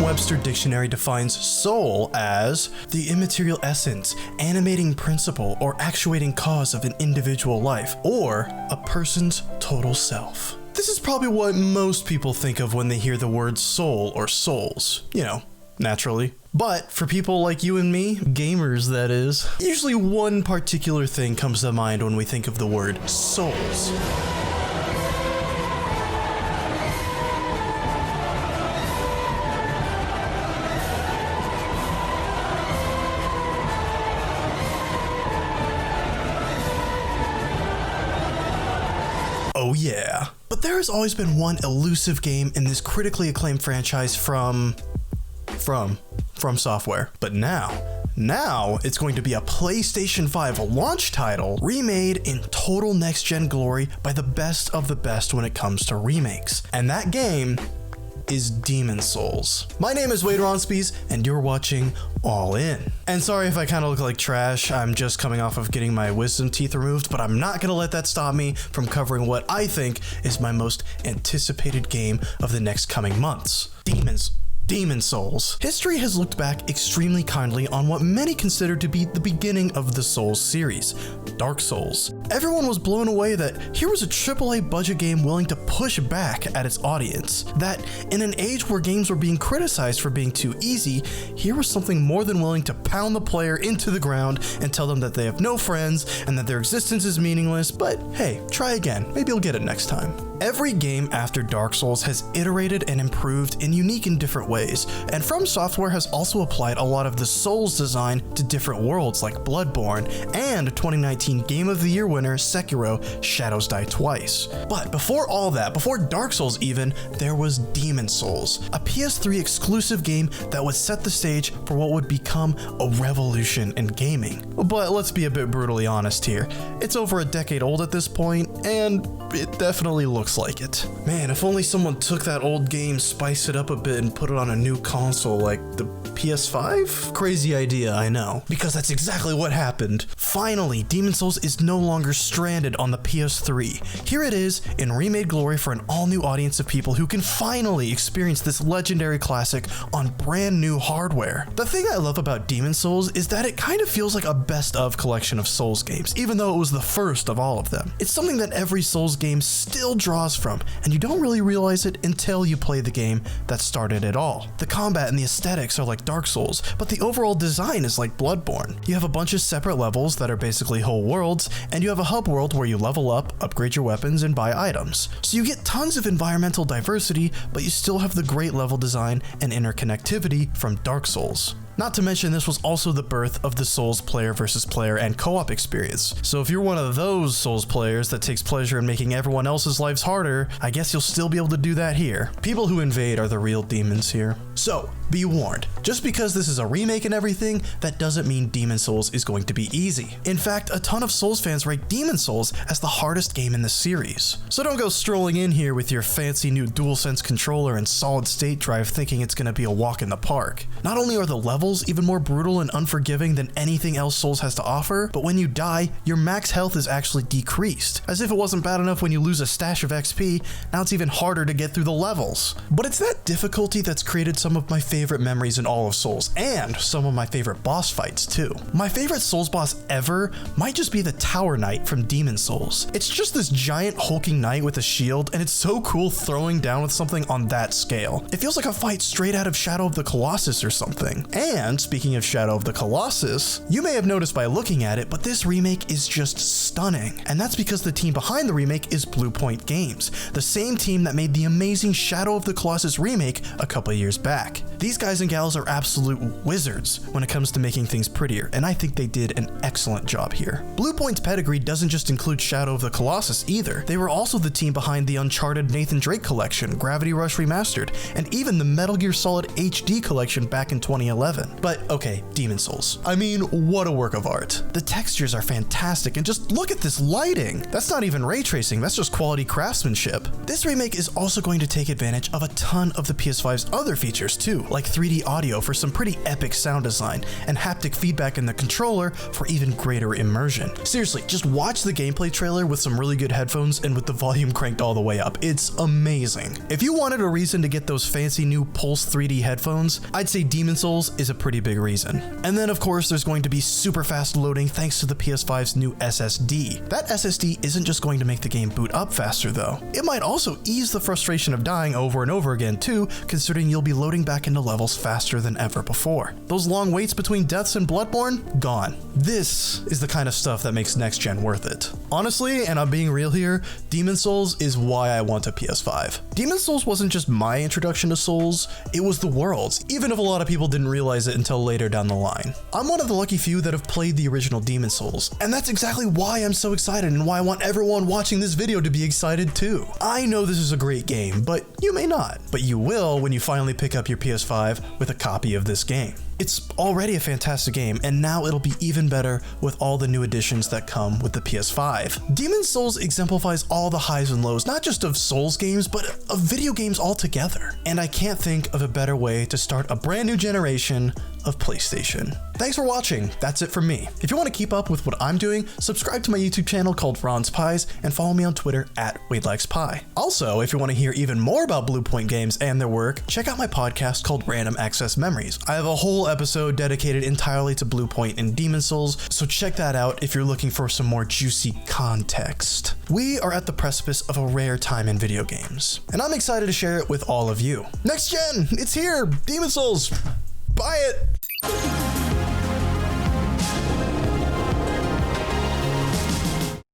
Webster Dictionary defines soul as the immaterial essence, animating principle, or actuating cause of an individual life, or a person's total self. This is probably what most people think of when they hear the word soul or souls, you know, naturally. But for people like you and me, gamers that is, usually one particular thing comes to mind when we think of the word souls. Oh yeah. But there has always been one elusive game in this critically acclaimed franchise from Software. But now it's going to be a PlayStation 5 launch title remade in total next-gen glory by the best of the best when it comes to remakes. And that game is Demon's Souls. My name is RONSPIES, and you're watching All In. And sorry if I kind of look like trash, I'm just coming off of getting my wisdom teeth removed, but I'm not gonna let that stop me from covering what I think is my most anticipated game of the next coming months. Demon's Souls. History has looked back extremely kindly on what many consider to be the beginning of the Souls series, Dark Souls. Everyone was blown away that here was a AAA budget game willing to push back at its audience. That in an age where games were being criticized for being too easy, here was something more than willing to pound the player into the ground and tell them that they have no friends and that their existence is meaningless, but hey, try again, maybe you'll get it next time. Every game after Dark Souls has iterated and improved in unique and different ways, and From Software has also applied a lot of the Souls design to different worlds like Bloodborne and 2019 Game of the Year winner Sekiro Shadows Die Twice. But before all that, before Dark Souls even, there was Demon's Souls, a PS3 exclusive game that would set the stage for what would become a revolution in gaming. But let's be a bit brutally honest here, it's over a decade old at this point, and it definitely looks like it. Man, if only someone took that old game, spiced it up a bit, and put it on a new console like the PS5? Crazy idea, I know, because that's exactly what happened. Finally, Demon's Souls is no longer stranded on the PS3. Here it is in remade glory for an all-new audience of people who can finally experience this legendary classic on brand new hardware. The thing I love about Demon's Souls is that it kind of feels like a best-of collection of Souls games, even though it was the first of all of them. It's something that every Souls game still draws from, and you don't really realize it until you play the game that started it all. The combat and the aesthetics are like Dark Souls, but the overall design is like Bloodborne. You have a bunch of separate levels that are basically whole worlds, and you have a hub world where you level up, upgrade your weapons, and buy items. So you get tons of environmental diversity, but you still have the great level design and interconnectivity from Dark Souls. Not to mention, this was also the birth of the Souls player versus player and co-op experience. So if you're one of those Souls players that takes pleasure in making everyone else's lives harder, I guess you'll still be able to do that here. People who invade are the real demons here. So, be warned, just because this is a remake and everything, that doesn't mean Demon's Souls is going to be easy. In fact, a ton of Souls fans rate Demon's Souls as the hardest game in the series. So don't go strolling in here with your fancy new DualSense controller and solid state drive thinking it's gonna be a walk in the park. Not only are the levels even more brutal and unforgiving than anything else Souls has to offer, but when you die, your max health is actually decreased. As if it wasn't bad enough when you lose a stash of XP, now it's even harder to get through the levels. But it's that difficulty that's created some of my favorite memories in all of Souls, and some of my favorite boss fights too. My favorite Souls boss ever might just be the Tower Knight from Demon's Souls. It's just this giant hulking knight with a shield, and it's so cool throwing down with something on that scale. It feels like a fight straight out of Shadow of the Colossus or something. And speaking of Shadow of the Colossus, you may have noticed by looking at it, but this remake is just stunning. And that's because the team behind the remake is Bluepoint Games, the same team that made the amazing Shadow of the Colossus remake a couple years back. These guys and gals are absolute wizards when it comes to making things prettier, and I think they did an excellent job here. Bluepoint's pedigree doesn't just include Shadow of the Colossus either. They were also the team behind the Uncharted Nathan Drake collection, Gravity Rush Remastered, and even the Metal Gear Solid HD collection back in 2011. But okay, Demon's Souls. I mean, what a work of art. The textures are fantastic, and just look at this lighting. That's not even ray tracing, that's just quality craftsmanship. This remake is also going to take advantage of a ton of the PS5's other features too, like 3D audio for some pretty epic sound design, and haptic feedback in the controller for even greater immersion. Seriously, just watch the gameplay trailer with some really good headphones and with the volume cranked all the way up. It's amazing. If you wanted a reason to get those fancy new Pulse 3D headphones, I'd say Demon's Souls is a pretty big reason. And then of course there's going to be super fast loading thanks to the PS5's new SSD. That SSD isn't just going to make the game boot up faster though. It might also ease the frustration of dying over and over again too, considering you'll be loading back into levels faster than ever before. Those long waits between deaths in Bloodborne? Gone. This is the kind of stuff that makes next gen worth it. Honestly, and I'm being real here, Demon's Souls is why I want a PS5. Demon's Souls wasn't just my introduction to Souls, it was the world's, even if a lot of people didn't realize it until later down the line. I'm one of the lucky few that have played the original Demon's Souls, and that's exactly why I'm so excited and why I want everyone watching this video to be excited too. I know this is a great game, but you may not. But you will when you finally pick up your PS5 with a copy of this game. It's already a fantastic game, and now it'll be even better with all the new additions that come with the PS5. Demon's Souls exemplifies all the highs and lows, not just of Souls games, but of video games altogether. And I can't think of a better way to start a brand new generation of PlayStation. Thanks for watching. That's it from me. If you want to keep up with what I'm doing, subscribe to my YouTube channel called RONSPIES and follow me on Twitter at WadeLikesPie. Also, if you want to hear even more about Bluepoint Games and their work, check out my podcast called Random Access Memories. I have a whole episode dedicated entirely to Bluepoint and Demon's Souls, so check that out if you're looking for some more juicy context. We are at the precipice of a rare time in video games, and I'm excited to share it with all of you. Next gen, it's here! Demon's Souls! Buy it!